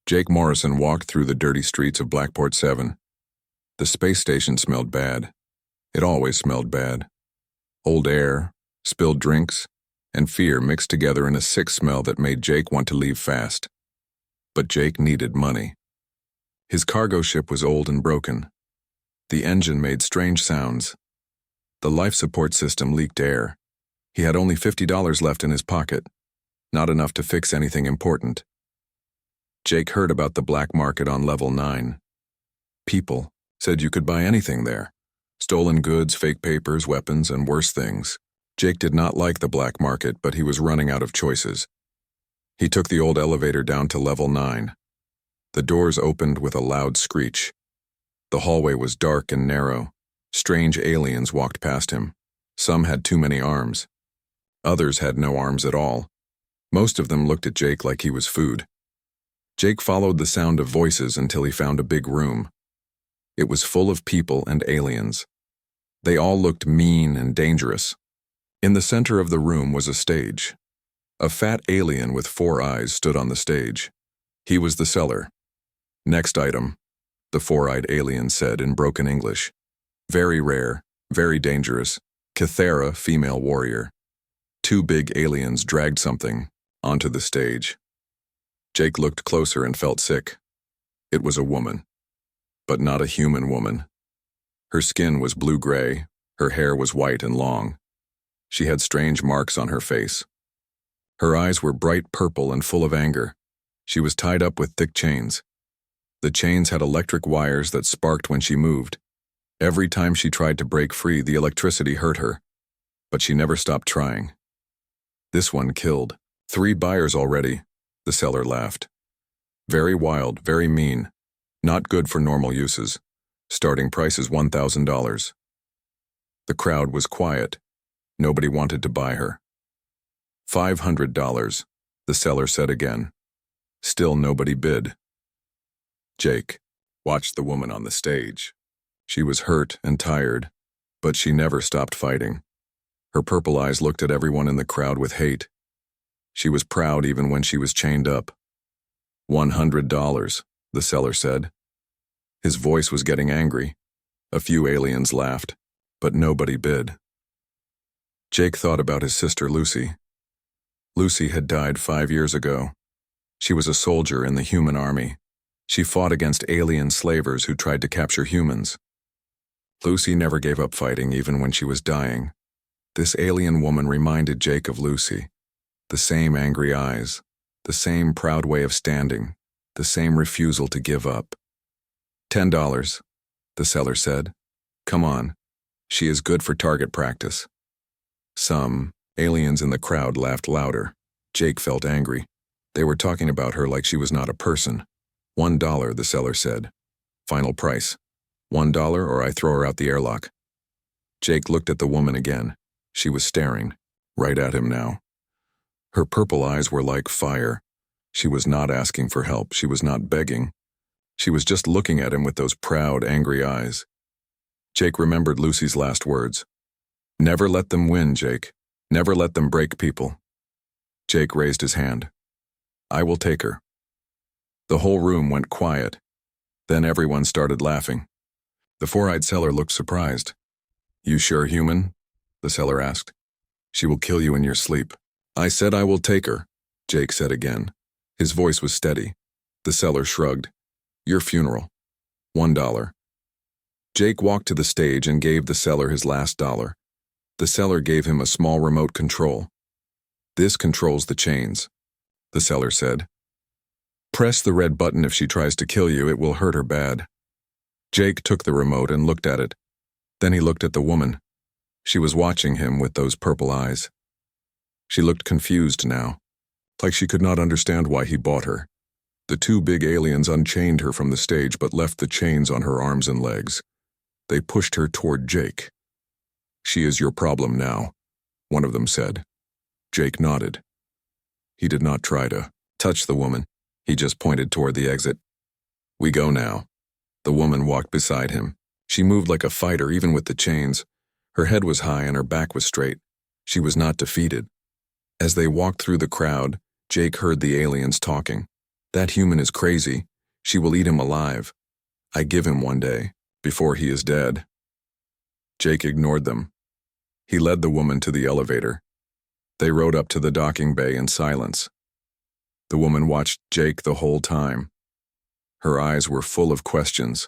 Jake Morrison walked through the dirty streets of Blackport 7. The space station smelled bad. It always smelled bad. Old air, spilled drinks, and fear mixed together in a sick smell that made Jake want to leave fast. But Jake needed money. His cargo ship was old and broken. The engine made strange sounds. The life support system leaked air. He had only $50 left in his pocket, not enough to fix anything important. Jake heard about the black market on level 9. People said you could buy anything there. Stolen goods, fake papers, weapons, and worse things. Jake did not like the black market, but he was running out of choices. He took the old elevator down to level 9. The doors opened with a loud screech. The hallway was dark and narrow. Strange aliens walked past him. Some had too many arms. Others had no arms at all. Most of them looked at Jake like he was food. Jake followed the sound of voices until he found a big room. It was full of people and aliens. They all looked mean and dangerous. In the center of the room was a stage. A fat alien with 4 eyes stood on the stage. He was the seller. "Next item," the 4-eyed alien said in broken English. "Very rare, very dangerous. Cathera, female warrior." 2 big aliens dragged something onto the stage. Jake looked closer and felt sick. It was a woman, but not a human woman. Her skin was blue-gray, her hair was white and long. She had strange marks on her face. Her eyes were bright purple and full of anger. She was tied up with thick chains. The chains had electric wires that sparked when she moved. Every time she tried to break free, the electricity hurt her, but she never stopped trying. "This one killed 3 buyers already," the seller laughed. "Very wild, very mean. Not good for normal uses. Starting price is $1,000. The crowd was quiet. Nobody wanted to buy her. $500, the seller said again. Still nobody bid. Jake watched the woman on the stage. She was hurt and tired, but she never stopped fighting. Her purple eyes looked at everyone in the crowd with hate. She was proud even when she was chained up. $100, the seller said. His voice was getting angry. A few aliens laughed, but nobody bid. Jake thought about his sister Lucy. Lucy had died 5 years ago. She was a soldier in the human army. She fought against alien slavers who tried to capture humans. Lucy never gave up fighting even when she was dying. This alien woman reminded Jake of Lucy. The same angry eyes, the same proud way of standing, the same refusal to give up. $10, the seller said. Come on, she is good for target practice. Some aliens in the crowd laughed louder. Jake felt angry. They were talking about her like she was not a person. $1, the seller said. Final price. $1 or I throw her out the airlock. Jake looked at the woman again. She was staring, right at him now. Her purple eyes were like fire. She was not asking for help. She was not begging. She was just looking at him with those proud, angry eyes. Jake remembered Lucy's last words. Never let them win, Jake. Never let them break people. Jake raised his hand. I will take her. The whole room went quiet. Then everyone started laughing. The four-eyed seller looked surprised. You sure, human? The seller asked. She will kill you in your sleep. I said I will take her, Jake said again. His voice was steady. The seller shrugged. Your funeral. $1. Jake walked to the stage and gave the seller his last dollar. The seller gave him a small remote control. This controls the chains, the seller said. Press the red button if she tries to kill you, it will hurt her bad. Jake took the remote and looked at it. Then he looked at the woman. She was watching him with those purple eyes. She looked confused now, like she could not understand why he bought her. The 2 big aliens unchained her from the stage but left the chains on her arms and legs. They pushed her toward Jake. She is your problem now, one of them said. Jake nodded. He did not try to touch the woman. He just pointed toward the exit. We go now. The woman walked beside him. She moved like a fighter even with the chains. Her head was high and her back was straight. She was not defeated. As they walked through the crowd, Jake heard the aliens talking. That human is crazy. She will eat him alive. I give him one day, before he is dead." Jake ignored them. He led the woman to the elevator. They rode up to the docking bay in silence. The woman watched Jake the whole time. Her eyes were full of questions.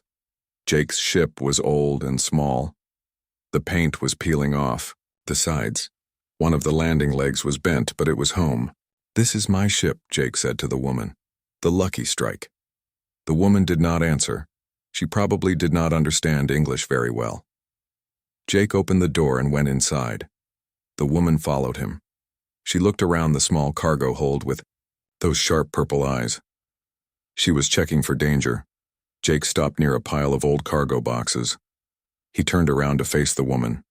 Jake's ship was old and small. The paint was peeling off the sides. One of the landing legs was bent, but it was home. "This is my ship," Jake said to the woman. "The Lucky Strike." The woman did not answer. She probably did not understand English very well. Jake opened the door and went inside. The woman followed him. She looked around the small cargo hold with those sharp purple eyes. She was checking for danger. Jake stopped near a pile of old cargo boxes. He turned around to face the woman.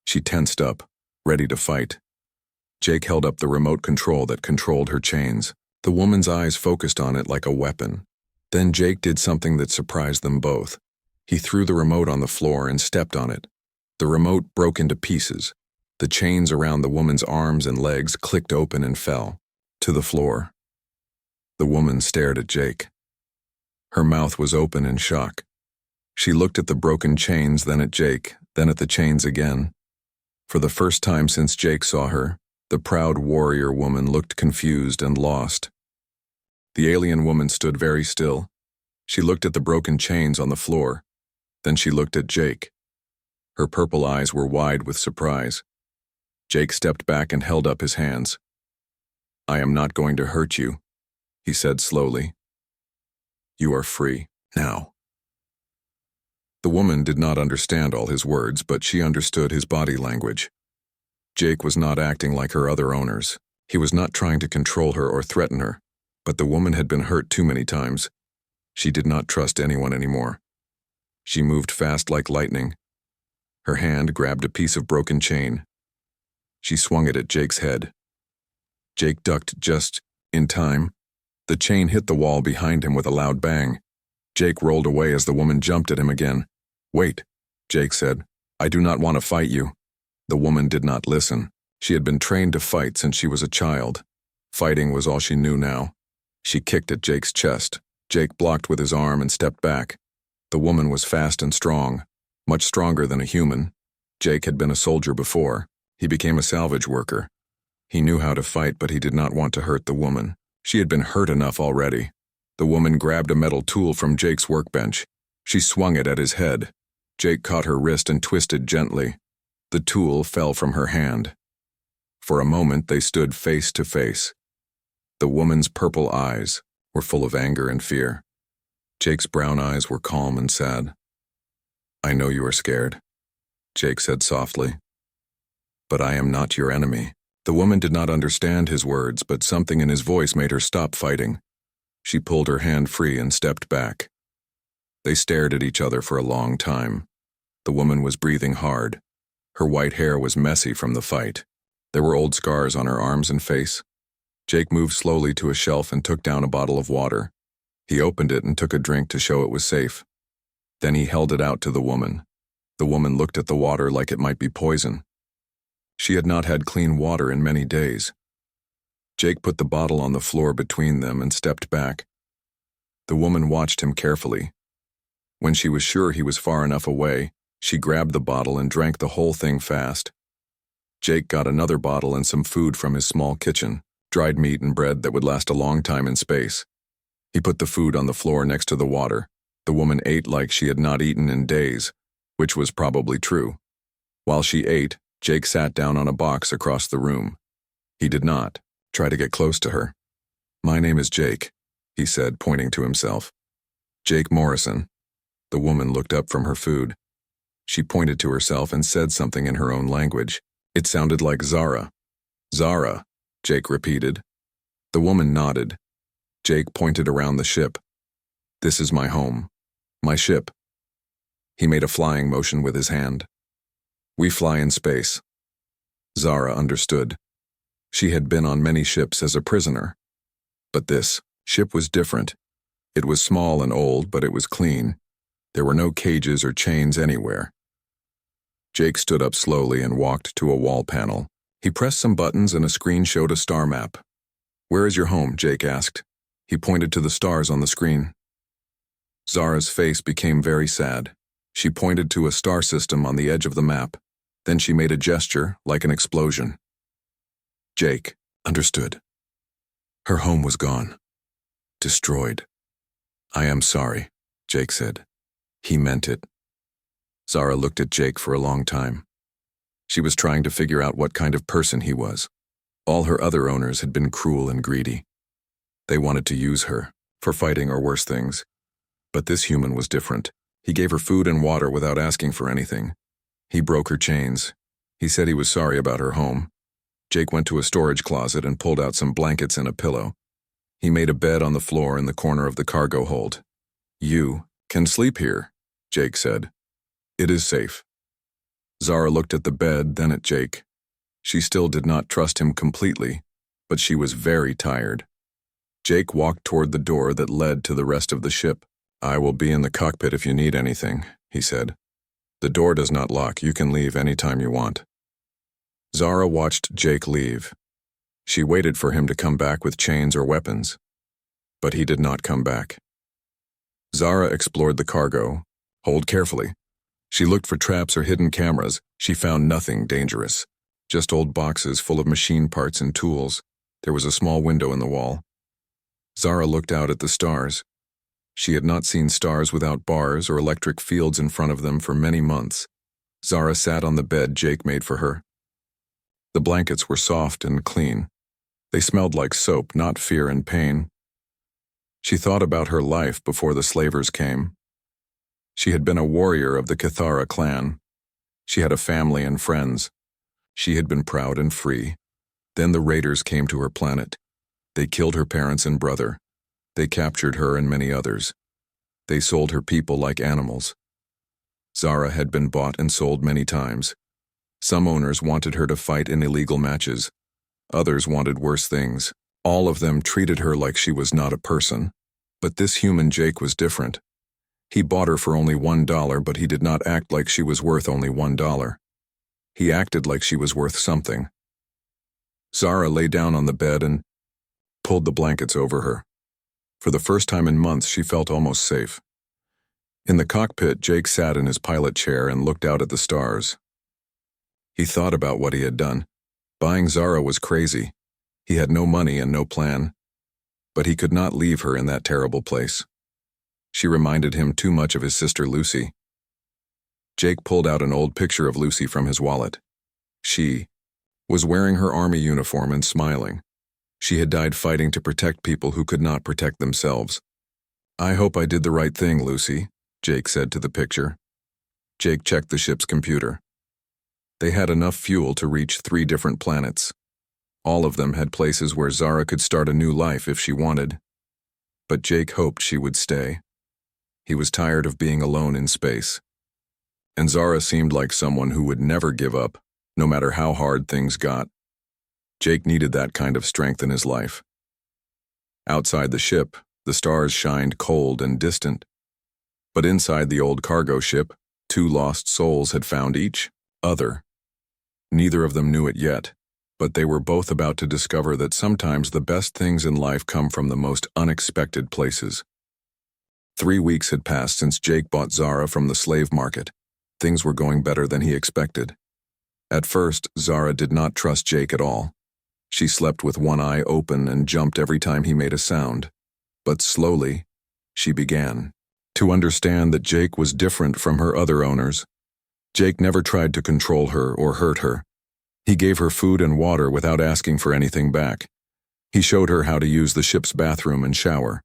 She tensed up, ready to fight. Jake held up the remote control that controlled her chains. The woman's eyes focused on it like a weapon. Then Jake did something that surprised them both. He threw the remote on the floor and stepped on it. The remote broke into pieces. The chains around the woman's arms and legs clicked open and fell to the floor. The woman stared at Jake. Her mouth was open in shock. She looked at the broken chains, then at Jake, then at the chains again. For the first time since Jake saw her, the proud warrior woman looked confused and lost. The alien woman stood very still. She looked at the broken chains on the floor. Then she looked at Jake. Her purple eyes were wide with surprise. Jake stepped back and held up his hands. "I am not going to hurt you," he said slowly. "You are free, now." The woman did not understand all his words, but she understood his body language. Jake was not acting like her other owners. He was not trying to control her or threaten her, but the woman had been hurt too many times. She did not trust anyone anymore. She moved fast like lightning. Her hand grabbed a piece of broken chain. She swung it at Jake's head. Jake ducked just in time. The chain hit the wall behind him with a loud bang. Jake rolled away as the woman jumped at him again. "Wait," Jake said. "I do not want to fight you." The woman did not listen. She had been trained to fight since she was a child. Fighting was all she knew now. She kicked at Jake's chest. Jake blocked with his arm and stepped back. The woman was fast and strong, much stronger than a human. Jake had been a soldier before. He became a salvage worker. He knew how to fight, but he did not want to hurt the woman. She had been hurt enough already. The woman grabbed a metal tool from Jake's workbench. She swung it at his head. Jake caught her wrist and twisted gently. The tool fell from her hand. For a moment they stood face to face. The woman's purple eyes were full of anger and fear. Jake's brown eyes were calm and sad. "I know you are scared," Jake said softly. "But I am not your enemy." The woman did not understand his words, but something in his voice made her stop fighting. She pulled her hand free and stepped back. They stared at each other for a long time. The woman was breathing hard. Her white hair was messy from the fight. There were old scars on her arms and face. Jake moved slowly to a shelf and took down a bottle of water. He opened it and took a drink to show it was safe. Then he held it out to the woman. The woman looked at the water like it might be poison. She had not had clean water in many days. Jake put the bottle on the floor between them and stepped back. The woman watched him carefully. When she was sure he was far enough away, she grabbed the bottle and drank the whole thing fast. Jake got another bottle and some food from his small kitchen, dried meat and bread that would last a long time in space. He put the food on the floor next to the water. The woman ate like she had not eaten in days, which was probably true. While she ate, Jake sat down on a box across the room. He did not try to get close to her. "My name is Jake," he said, pointing to himself. "Jake Morrison." The woman looked up from her food. She pointed to herself and said something in her own language. It sounded like Zara. "Zara," Jake repeated. The woman nodded. Jake pointed around the ship. "This is my home. My ship." He made a flying motion with his hand. "We fly in space." Zara understood. She had been on many ships as a prisoner. But this ship was different. It was small and old, but it was clean. There were no cages or chains anywhere. Jake stood up slowly and walked to a wall panel. He pressed some buttons and a screen showed a star map. "Where is your home?" Jake asked. He pointed to the stars on the screen. Zara's face became very sad. She pointed to a star system on the edge of the map. Then she made a gesture, like an explosion. Jake understood. Her home was gone. Destroyed. "I am sorry," Jake said. He meant it. Zara looked at Jake for a long time. She was trying to figure out what kind of person he was. All her other owners had been cruel and greedy. They wanted to use her, for fighting or worse things. But this human was different. He gave her food and water without asking for anything. He broke her chains. He said he was sorry about her home. Jake went to a storage closet and pulled out some blankets and a pillow. He made a bed on the floor in the corner of the cargo hold. "You can sleep here," Jake said. "It is safe." Zara looked at the bed, then at Jake. She still did not trust him completely, but she was very tired. Jake walked toward the door that led to the rest of the ship. "I will be in the cockpit if you need anything," he said. "The door does not lock. You can leave any time you want." Zara watched Jake leave. She waited for him to come back with chains or weapons. But he did not come back. Zara explored the cargo. Hold carefully. She looked for traps or hidden cameras. She found nothing dangerous. Just old boxes full of machine parts and tools. There was a small window in the wall. Zara looked out at the stars. She had not seen stars without bars or electric fields in front of them for many months. Zara sat on the bed Jake made for her. The blankets were soft and clean. They smelled like soap, not fear and pain. She thought about her life before the slavers came. She had been a warrior of the Cathara clan. She had a family and friends. She had been proud and free. Then the raiders came to her planet. They killed her parents and brother. They captured her and many others. They sold her people like animals. Zara had been bought and sold many times. Some owners wanted her to fight in illegal matches. Others wanted worse things. All of them treated her like she was not a person. But this human Jake was different. He bought her for only $1, but he did not act like she was worth only $1. He acted like she was worth something. Zara lay down on the bed and pulled the blankets over her. For the first time in months, she felt almost safe. In the cockpit, Jake sat in his pilot chair and looked out at the stars. He thought about what he had done. Buying Zara was crazy. He had no money and no plan. But he could not leave her in that terrible place. She reminded him too much of his sister Lucy. Jake pulled out an old picture of Lucy from his wallet. She was wearing her army uniform and smiling. She had died fighting to protect people who could not protect themselves. "I hope I did the right thing, Lucy," Jake said to the picture. Jake checked the ship's computer. They had enough fuel to reach 3 different planets. All of them had places where Zara could start a new life if she wanted. But Jake hoped she would stay. He was tired of being alone in space. And Zara seemed like someone who would never give up, no matter how hard things got. Jake needed that kind of strength in his life. Outside the ship, the stars shined cold and distant. But inside the old cargo ship, 2 lost souls had found each other. Neither of them knew it yet, but they were both about to discover that sometimes the best things in life come from the most unexpected places. 3 weeks had passed since Jake bought Zara from the slave market. Things were going better than he expected. At first, Zara did not trust Jake at all. She slept with one eye open and jumped every time he made a sound. But slowly, she began to understand that Jake was different from her other owners. Jake never tried to control her or hurt her. He gave her food and water without asking for anything back. He showed her how to use the ship's bathroom and shower.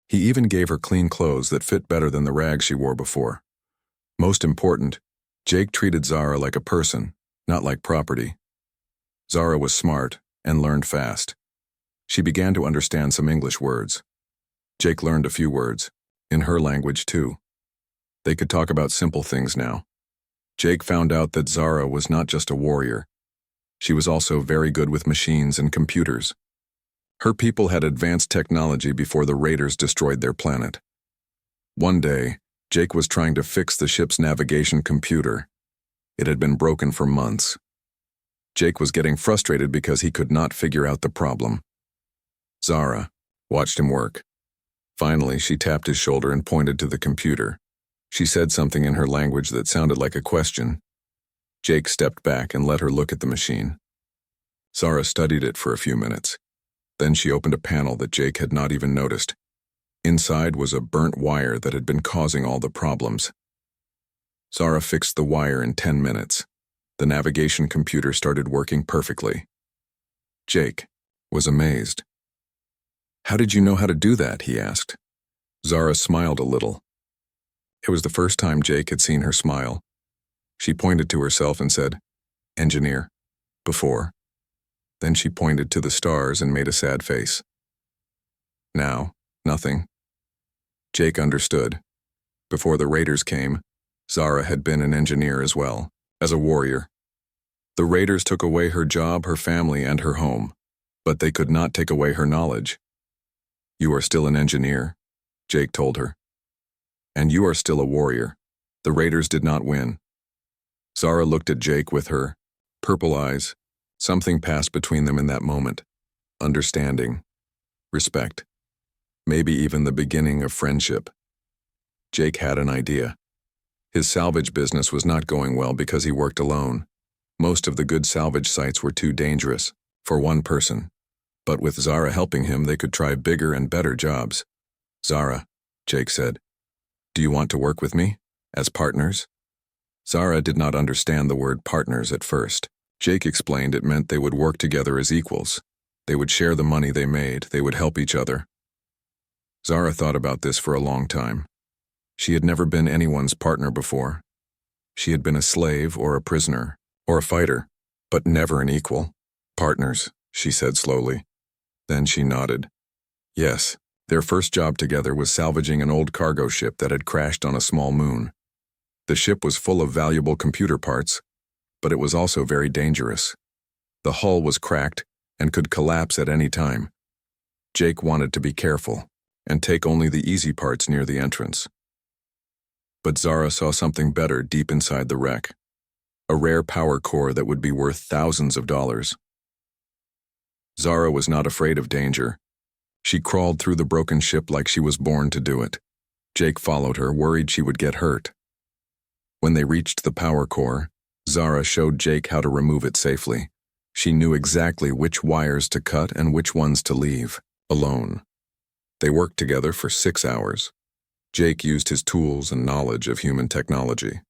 He even gave her clean clothes that fit better than the rags she wore before. Most important, Jake treated Zara like a person, not like property. Zara was smart and learned fast. She began to understand some English words. Jake learned a few words, in her language too. They could talk about simple things now. Jake found out that Zara was not just a warrior. She was also very good with machines and computers. Her people had advanced technology before the raiders destroyed their planet. One day, Jake was trying to fix the ship's navigation computer. It had been broken for months. Jake was getting frustrated because he could not figure out the problem. "Zara, watched him work. Finally, she tapped his shoulder and pointed to the computer. She said something in her language that sounded like a question. Jake stepped back and let her look at the machine. Zara studied it for a few minutes. Then she opened a panel that Jake had not even noticed. Inside was a burnt wire that had been causing all the problems. Zara fixed the wire in 10 minutes. The navigation computer started working perfectly. Jake was amazed. "How did you know how to do that?" he asked. Zara smiled a little. It was the first time Jake had seen her smile. She pointed to herself and said, "Engineer, before." Then she pointed to the stars and made a sad face. "Now, nothing." Jake understood. Before the raiders came, Zara had been an engineer as well, as a warrior. The raiders took away her job, her family, and her home, but they could not take away her knowledge. "You are still an engineer," Jake told her. "And you are still a warrior. The raiders did not win." Zara looked at Jake with her purple eyes. Something passed between them in that moment. Understanding, respect, maybe even the beginning of friendship. Jake had an idea. His salvage business was not going well because he worked alone. Most of the good salvage sites were too dangerous for one person. But with Zara helping him, they could try bigger and better jobs. "Zara," Jake said, "do you want to work with me? As partners?" Zara did not understand the word partners at first. Jake explained it meant they would work together as equals. They would share the money they made. They would help each other. Zara thought about this for a long time. She had never been anyone's partner before. She had been a slave or a prisoner or a fighter, but never an equal. "Partners," she said slowly. Then she nodded. Yes, their first job together was salvaging an old cargo ship that had crashed on a small moon. The ship was full of valuable computer parts, but it was also very dangerous. The hull was cracked and could collapse at any time. Jake wanted to be careful and take only the easy parts near the entrance. But Zara saw something better deep inside the wreck. A rare power core that would be worth thousands of dollars. Zara was not afraid of danger. She crawled through the broken ship like she was born to do it. Jake followed her, worried she would get hurt. When they reached the power core, Zara showed Jake how to remove it safely. She knew exactly which wires to cut and which ones to leave, alone. They worked together for 6 hours. Jake used his tools and knowledge of human technology.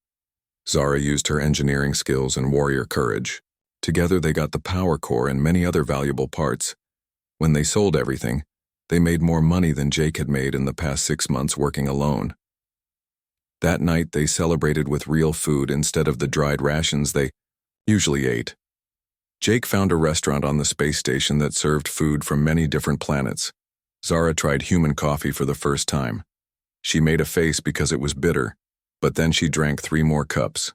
Zara used her engineering skills and warrior courage. Together they got the power core and many other valuable parts. When they sold everything, they made more money than Jake had made in the past 6 months working alone. That night they celebrated with real food instead of the dried rations they usually ate. Jake found a restaurant on the space station that served food from many different planets. Zara tried human coffee for the first time. She made a face because it was bitter, but then she drank 3 more cups.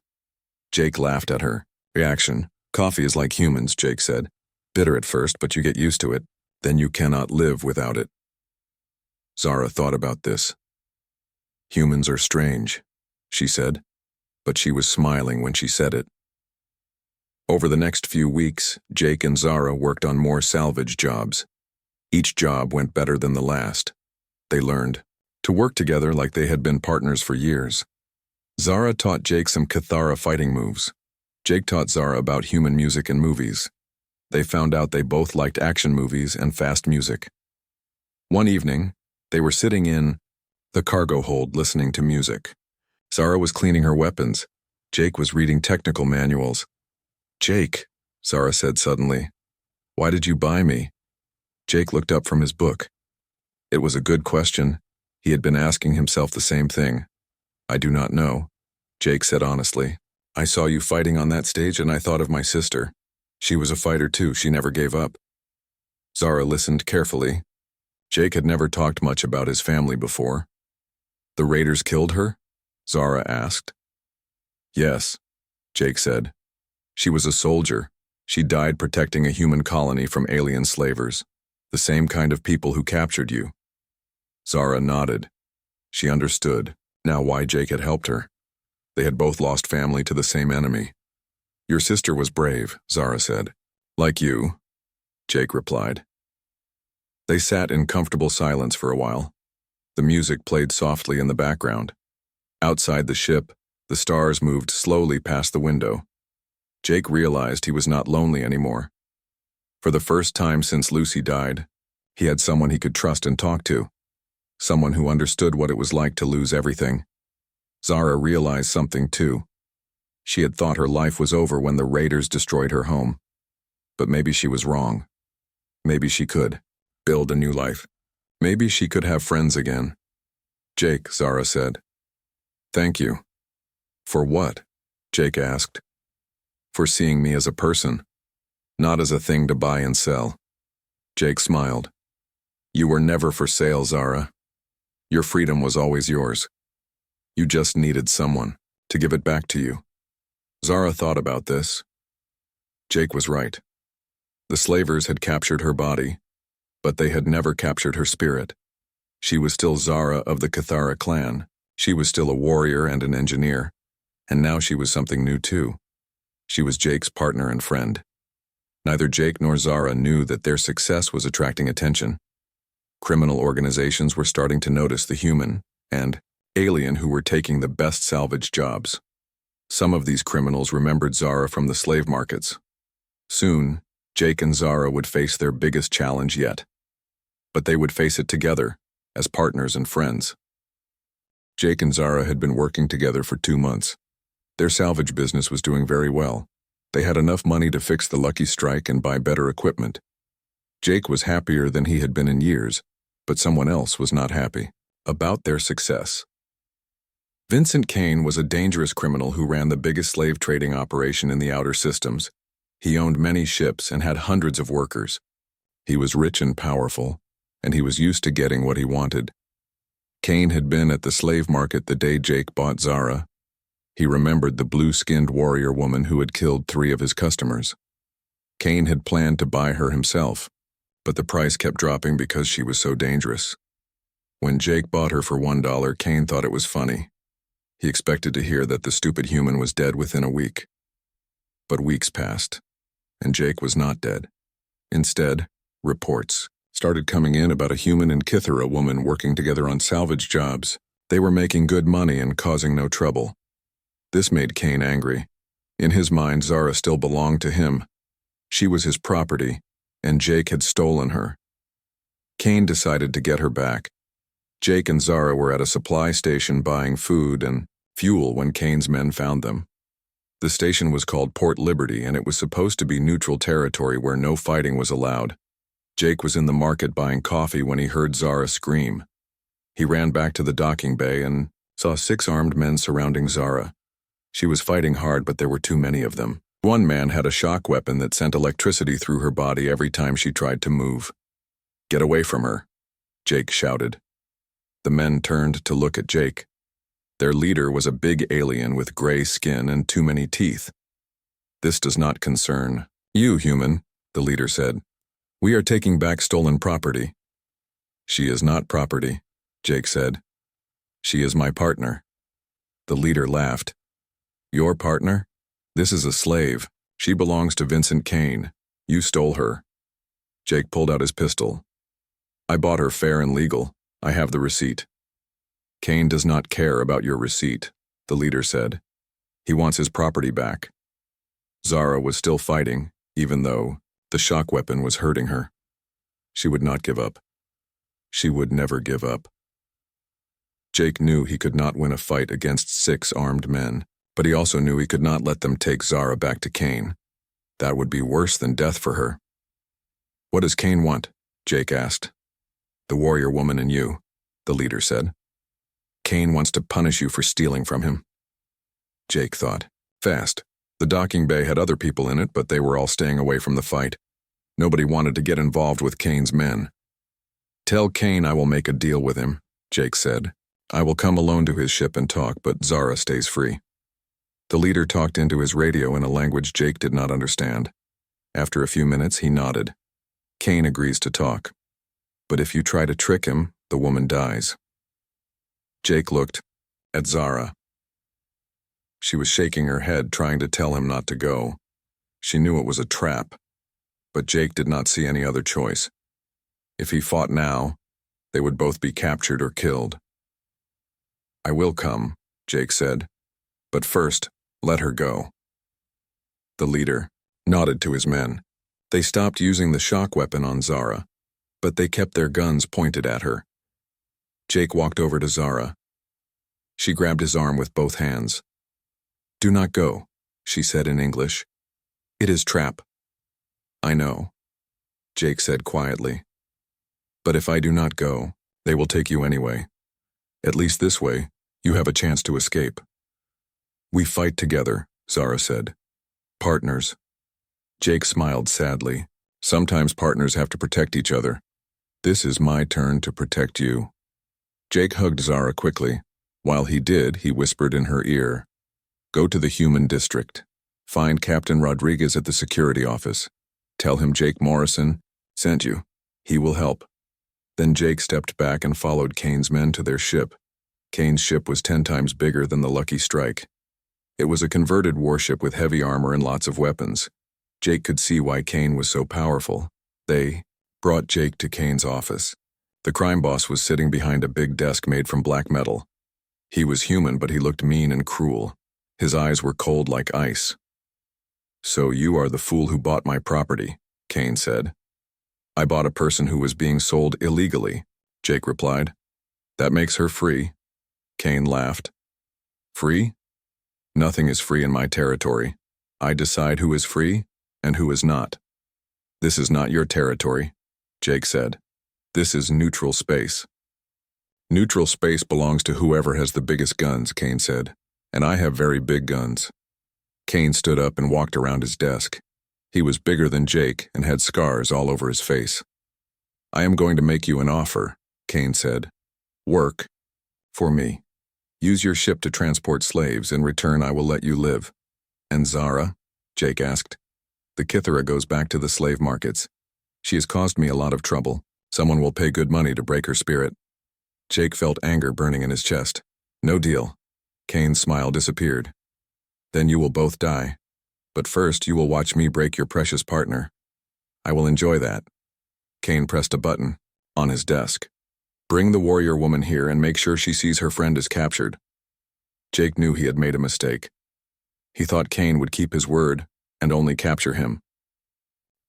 Jake laughed at her reaction. "Coffee is like humans," Jake said. "Bitter at first, but you get used to it. Then you cannot live without it." Zara thought about this. "Humans are strange," she said, but she was smiling when she said it. Over the next few weeks, Jake and Zara worked on more salvage jobs. Each job went better than the last. They learned to work together like they had been partners for years. Zara taught Jake some Cathara fighting moves. Jake taught Zara about human music and movies. They found out they both liked action movies and fast music. One evening, they were sitting in the cargo hold listening to music. Zara was cleaning her weapons. Jake was reading technical manuals. "Jake," Zara said suddenly, "why did you buy me?" Jake looked up from his book. It was a good question. He had been asking himself the same thing. "I do not know," Jake said honestly. "I saw you fighting on that stage and I thought of my sister. She was a fighter too, she never gave up." Zara listened carefully. Jake had never talked much about his family before. "The raiders killed her?" Zara asked. "Yes," Jake said. "She was a soldier. She died protecting a human colony from alien slavers, the same kind of people who captured you." Zara nodded. She understood now why Jake had helped her. They had both lost family to the same enemy. "Your sister was brave," Zara said. "Like you," Jake replied. They sat in comfortable silence for a while. The music played softly in the background. Outside the ship, the stars moved slowly past the window. Jake realized he was not lonely anymore. For the first time since Lucy died, he had someone he could trust and talk to. Someone who understood what it was like to lose everything. Zara realized something too. She had thought her life was over when the raiders destroyed her home. But maybe she was wrong. Maybe she could build a new life. Maybe she could have friends again. Jake, Zara said. Thank you. For what? Jake asked. For seeing me as a person, not as a thing to buy and sell. Jake smiled. You were never for sale, Zara. Your freedom was always yours. You just needed someone to give it back to you. Zara thought about this. Jake was right. The slavers had captured her body, but they had never captured her spirit. She was still Zara of the Cathara clan. She was still a warrior and an engineer, and now she was something new too. She was Jake's partner and friend. Neither Jake nor Zara knew that their success was attracting attention. Criminal organizations were starting to notice the human and alien who were taking the best salvage jobs. Some of these criminals remembered Zara from the slave markets. Soon, Jake and Zara would face their biggest challenge yet. But they would face it together, as partners and friends. Jake and Zara had been working together for 2 months. Their salvage business was doing very well. They had enough money to fix the lucky strike and buy better equipment. Jake was happier than he had been in years, but someone else was not happy about their success. Vincent Kane was a dangerous criminal who ran the biggest slave trading operation in the outer systems. He owned many ships and had hundreds of workers. He was rich and powerful, and he was used to getting what he wanted. Kane had been at the slave market the day Jake bought Zara. He remembered the blue-skinned warrior woman who had killed 3 of his customers. Kane had planned to buy her himself, but the price kept dropping because she was so dangerous. When Jake bought her for $1, Kane thought it was funny. He expected to hear that the stupid human was dead within a week. But weeks passed, and Jake was not dead. Instead, reports started coming in about a human and Kithara woman working together on salvage jobs. They were making good money and causing no trouble. This made Kane angry. In his mind, Zara still belonged to him. She was his property, and Jake had stolen her. Kane decided to get her back. Jake and Zara were at a supply station buying food and fuel when Kane's men found them. The station was called Port Liberty, and it was supposed to be neutral territory where no fighting was allowed. Jake was in the market buying coffee when he heard Zara scream. He ran back to the docking bay and saw 6 armed men surrounding Zara. She was fighting hard, but there were too many of them. One man had a shock weapon that sent electricity through her body every time she tried to move. "Get away from her," Jake shouted. The men turned to look at Jake. Their leader was a big alien with gray skin and too many teeth. "This does not concern you, human," the leader said. "We are taking back stolen property." "She is not property," Jake said. "She is my partner." The leader laughed. "Your partner? This is a slave. She belongs to Vincent Kane. You stole her." Jake pulled out his pistol. "I bought her fair and legal. I have the receipt." "Kane does not care about your receipt," the leader said. "He wants his property back." Zara was still fighting, even though the shock weapon was hurting her. She would not give up. She would never give up. Jake knew he could not win a fight against 6 armed men, but he also knew he could not let them take Zara back to Kane. That would be worse than death for her. "What does Kane want?" Jake asked. "The warrior woman and you," the leader said. "Kane wants to punish you for stealing from him." Jake thought fast. The docking bay had other people in it, but they were all staying away from the fight. Nobody wanted to get involved with Kane's men. "Tell Kane I will make a deal with him," Jake said. "I will come alone to his ship and talk, but Zara stays free." The leader talked into his radio in a language Jake did not understand. After a few minutes, he nodded. "Kane agrees to talk. But if you try to trick him, the woman dies." Jake looked at Zara. She was shaking her head, trying to tell him not to go. She knew it was a trap, but Jake did not see any other choice. If he fought now, they would both be captured or killed. "I will come," Jake said. "But first, let her go." The leader nodded to his men. They stopped using the shock weapon on Zara, but they kept their guns pointed at her. Jake walked over to Zara. She grabbed his arm with both hands. "Do not go," she said in English. "It is trap." "I know," Jake said quietly. "But if I do not go, they will take you anyway. At least this way, you have a chance to escape." "We fight together," Zara said. "Partners." Jake smiled sadly. "Sometimes partners have to protect each other. This is my turn to protect you." Jake hugged Zara quickly. While he did, he whispered in her ear, "Go to the human district. Find Captain Rodriguez at the security office. Tell him Jake Morrison sent you. He will help." Then Jake stepped back and followed Kane's men to their ship. Kane's ship was 10 times bigger than the Lucky Strike. It was a converted warship with heavy armor and lots of weapons. Jake could see why Kane was so powerful. They brought Jake to Kane's office. The crime boss was sitting behind a big desk made from black metal. He was human, but he looked mean and cruel. His eyes were cold like ice. "So you are the fool who bought my property," Kane said. "I bought a person who was being sold illegally," Jake replied. "That makes her free." Kane laughed. "Free? Nothing is free in my territory. I decide who is free and who is not." "This is not your territory," Jake said. "This is neutral space." "Neutral space belongs to whoever has the biggest guns," Kane said, "and I have very big guns." Kane stood up and walked around his desk. He was bigger than Jake and had scars all over his face. "I am going to make you an offer," Kane said. "Work for me. Use your ship to transport slaves. In return, I will let you live." "And Zara?" Jake asked. "The Kithara goes back to the slave markets. She has caused me a lot of trouble. Someone will pay good money to break her spirit." Jake felt anger burning in his chest. "No deal." Kane's smile disappeared. "Then you will both die. But first, you will watch me break your precious partner. I will enjoy that." Kane pressed a button on his desk. "Bring the warrior woman here and make sure she sees her friend is captured." Jake knew he had made a mistake. He thought Kane would keep his word and only capture him.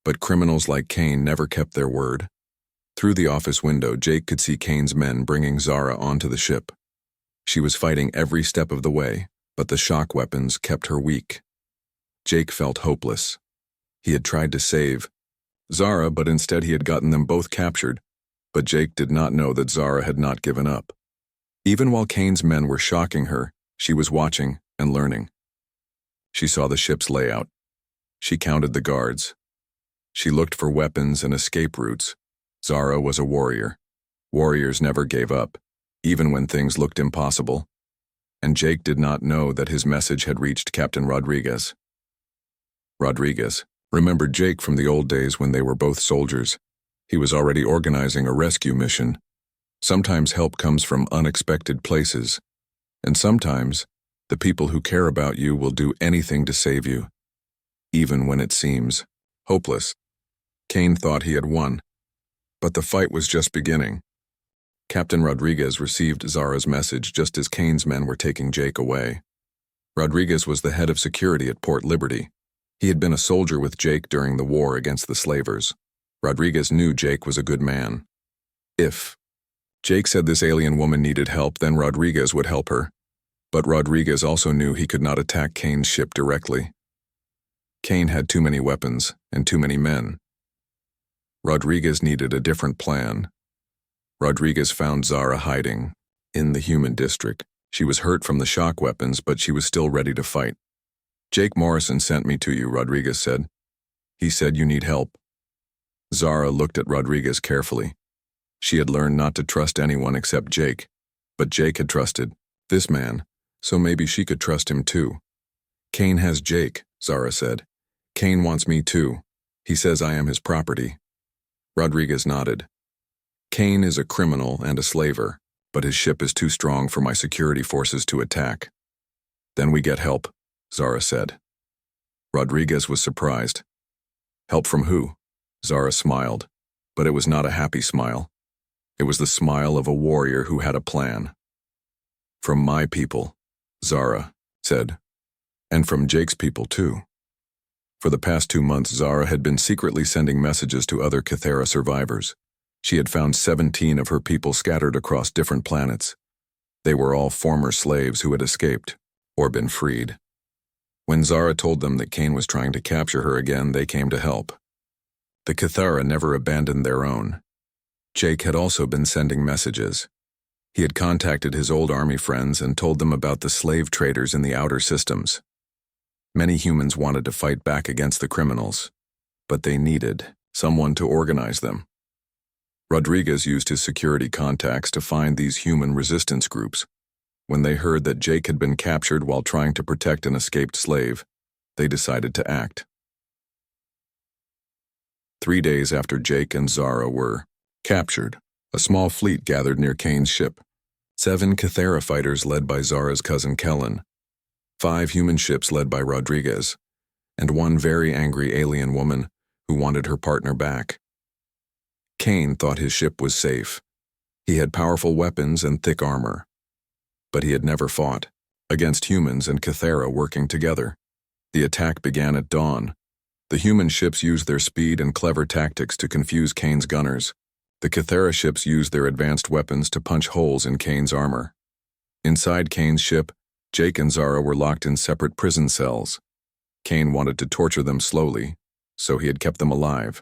But criminals like Kane never kept their word. Through the office window, Jake could see Kane's men bringing Zara onto the ship. She was fighting every step of the way, but the shock weapons kept her weak. Jake felt hopeless. He had tried to save Zara, but instead he had gotten them both captured. But Jake did not know that Zara had not given up. Even while Kane's men were shocking her, she was watching and learning. She saw the ship's layout. She counted the guards. She looked for weapons and escape routes. Zara was a warrior. Warriors never gave up, even when things looked impossible. And Jake did not know that his message had reached Captain Rodriguez. Rodriguez remembered Jake from the old days when they were both soldiers. He was already organizing a rescue mission. Sometimes help comes from unexpected places, and sometimes the people who care about you will do anything to save you, even when it seems hopeless. Kane thought he had won, but the fight was just beginning. Captain Rodriguez received Zara's message just as Kane's men were taking Jake away. Rodriguez was the head of security at Port Liberty. He had been a soldier with Jake during the war against the slavers. Rodriguez knew Jake was a good man. If Jake said this alien woman needed help, then Rodriguez would help her. But Rodriguez also knew he could not attack Kane's ship directly. Kane had too many weapons and too many men. Rodriguez needed a different plan. Rodriguez found Zara hiding in the human district. She was hurt from the shock weapons, but she was still ready to fight. "Jake Morrison sent me to you," Rodriguez said. "He said you need help." Zara looked at Rodriguez carefully. She had learned not to trust anyone except Jake, but Jake had trusted this man, so maybe she could trust him too. "Kane has Jake," Zara said. "Kane wants me too. He says I am his property." Rodriguez nodded. "Kane is a criminal and a slaver, but his ship is too strong for my security forces to attack." "Then we get help," Zara said. Rodriguez was surprised. "Help from who?" Zara smiled. But it was not a happy smile. It was the smile of a warrior who had a plan. "From my people," Zara said. "And from Jake's people, too." For the past 2 months, Zara had been secretly sending messages to other Kythera survivors. She had found 17 of her people scattered across different planets. They were all former slaves who had escaped, or been freed. When Zara told them that Kane was trying to capture her again, they came to help. The Kythera never abandoned their own. Jake had also been sending messages. He had contacted his old army friends and told them about the slave traders in the outer systems. Many humans wanted to fight back against the criminals, but they needed someone to organize them. Rodriguez used his security contacts to find these human resistance groups. When they heard that Jake had been captured while trying to protect an escaped slave, they decided to act. 3 days after Jake and Zara were captured, a small fleet gathered near Kane's ship. 7 Kythera fighters led by Zara's cousin Kellen, 5 human ships led by Rodriguez, and 1 very angry alien woman who wanted her partner back. Kane thought his ship was safe. He had powerful weapons and thick armor. But he had never fought against humans and Kythera working together. The attack began at dawn. The human ships used their speed and clever tactics to confuse Kane's gunners. The Kythera ships used their advanced weapons to punch holes in Kane's armor. Inside Kane's ship, Jake and Zara were locked in separate prison cells. Kane wanted to torture them slowly, so he had kept them alive.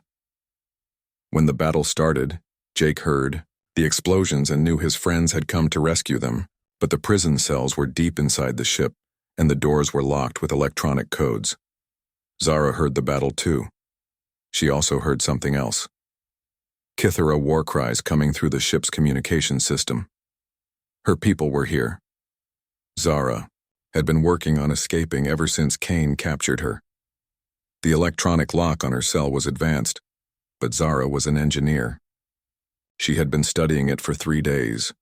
When the battle started, Jake heard the explosions and knew his friends had come to rescue them, but the prison cells were deep inside the ship, and the doors were locked with electronic codes. Zara heard the battle too. She also heard something else. Kythera war cries coming through the ship's communication system. Her people were here. Zara had been working on escaping ever since Kane captured her. The electronic lock on her cell was advanced, but Zara was an engineer. She had been studying it for 3 days.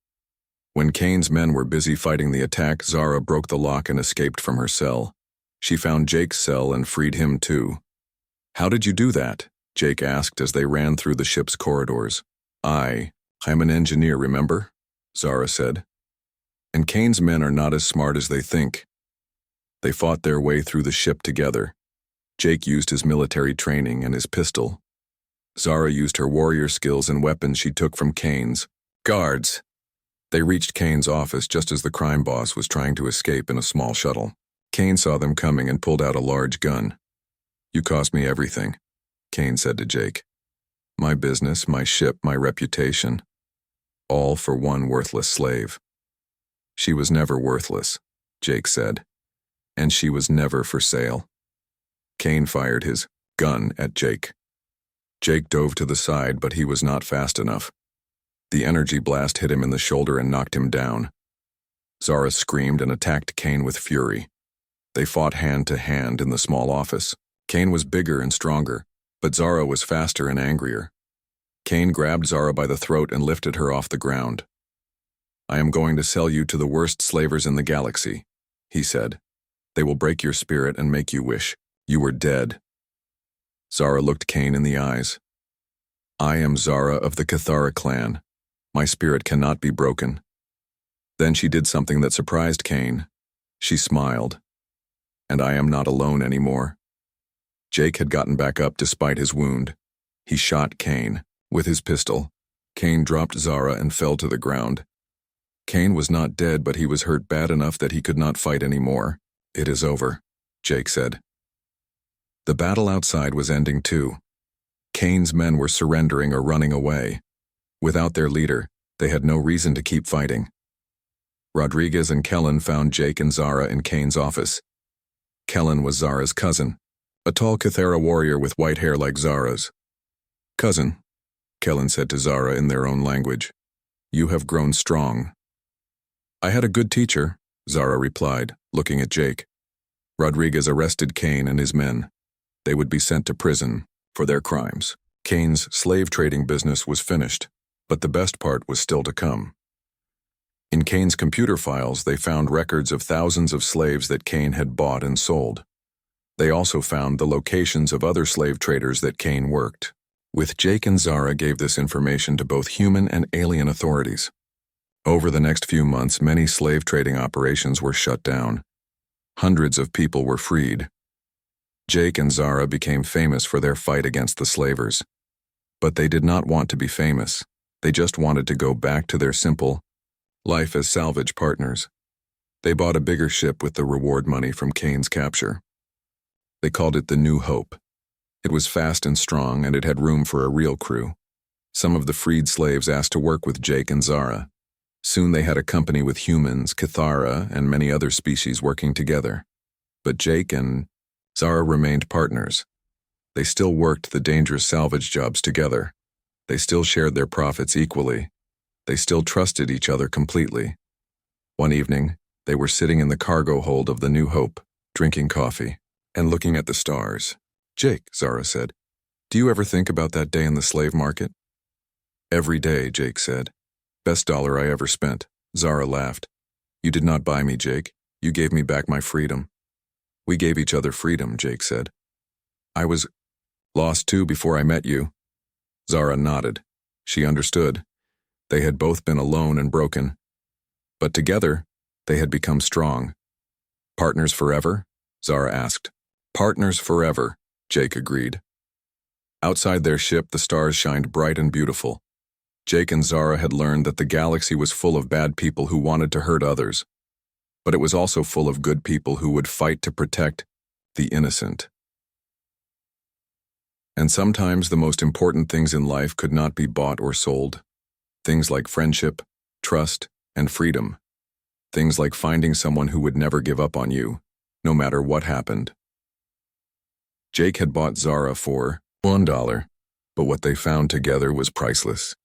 When Kane's men were busy fighting the attack, Zara broke the lock and escaped from her cell. She found Jake's cell and freed him too. "How did you do that?" Jake asked as they ran through the ship's corridors. I'm an engineer, remember?" Zara said. "And Kane's men are not as smart as they think." They fought their way through the ship together. Jake used his military training and his pistol. Zara used her warrior skills and weapons she took from Kane's guards. They reached Kane's office just as the crime boss was trying to escape in a small shuttle. Kane saw them coming and pulled out a large gun. "You cost me everything," Kane said to Jake. "My business, my ship, my reputation. All for one worthless slave." "She was never worthless," Jake said. "And she was never for sale." Kane fired his gun at Jake. Jake dove to the side, but he was not fast enough. The energy blast hit him in the shoulder and knocked him down. Zara screamed and attacked Kane with fury. They fought hand to hand in the small office. Kane was bigger and stronger, but Zara was faster and angrier. Kane grabbed Zara by the throat and lifted her off the ground. "I am going to sell you to the worst slavers in the galaxy," he said. "They will break your spirit and make you wish you were dead." Zara looked Kane in the eyes. "I am Zara of the Kythera clan. My spirit cannot be broken." Then she did something that surprised Kane. She smiled. "And I am not alone anymore." Jake had gotten back up despite his wound. He shot Kane with his pistol. Kane dropped Zara and fell to the ground. Kane was not dead, but he was hurt bad enough that he could not fight anymore. "It is over," Jake said. The battle outside was ending too. Kane's men were surrendering or running away. Without their leader, they had no reason to keep fighting. Rodriguez and Kellen found Jake and Zara in Kane's office. Kellen was Zara's cousin, a tall Kythera warrior with white hair like Zara's. "Cousin," Kellen said to Zara in their own language, "you have grown strong." "I had a good teacher," Zara replied, looking at Jake. Rodriguez arrested Kane and his men. They would be sent to prison for their crimes. Kane's slave trading business was finished, but the best part was still to come. In Kane's computer files, they found records of thousands of slaves that Kane had bought and sold. They also found the locations of other slave traders that Kane worked. With Jake and Zara gave this information to both human and alien authorities. Over the next few months, many slave trading operations were shut down. Hundreds of people were freed. Jake and Zara became famous for their fight against the slavers. But they did not want to be famous. They just wanted to go back to their simple life as salvage partners. They bought a bigger ship with the reward money from Kane's capture. They called it the New Hope. It was fast and strong, and it had room for a real crew. Some of the freed slaves asked to work with Jake and Zara. Soon they had a company with humans, Cathara, and many other species working together. But Jake and Zara remained partners. They still worked the dangerous salvage jobs together. They still shared their profits equally. They still trusted each other completely. One evening, they were sitting in the cargo hold of the New Hope, drinking coffee, and looking at the stars. "Jake," Zara said, "do you ever think about that day in the slave market?" "Every day," Jake said. "Best dollar I ever spent." Zara laughed. "You did not buy me, Jake. You gave me back my freedom." "We gave each other freedom," Jake said. "I was lost too before I met you." Zara nodded. She understood. They had both been alone and broken. But together, they had become strong. "Partners forever?" Zara asked. "Partners forever," Jake agreed. Outside their ship, the stars shined bright and beautiful. Jake and Zara had learned that the galaxy was full of bad people who wanted to hurt others. But it was also full of good people who would fight to protect the innocent. And sometimes the most important things in life could not be bought or sold. Things like friendship, trust, and freedom. Things like finding someone who would never give up on you, no matter what happened. Jake had bought Zara for $1, but what they found together was priceless.